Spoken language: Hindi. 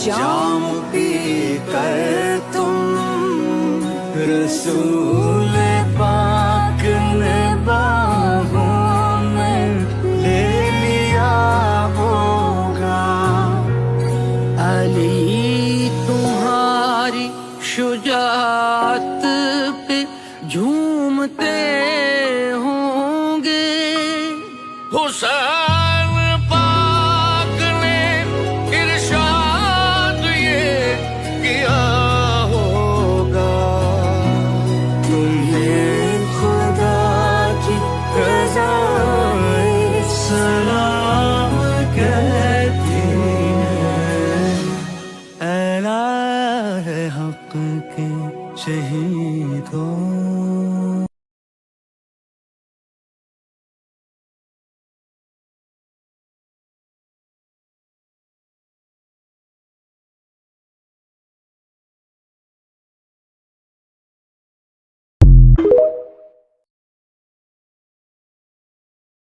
जाम पी कर तुम रसूल पाक ने बाहों में ले लिया होगा। अली तुम्हारी शुजाअत पे झूमते होंगे। हुसैन पाक ने इरशाद ये किया होगा। तुम्हें खुदा की रज़ाए सलाम कहती है। ऐला है हक़ के शहीदों।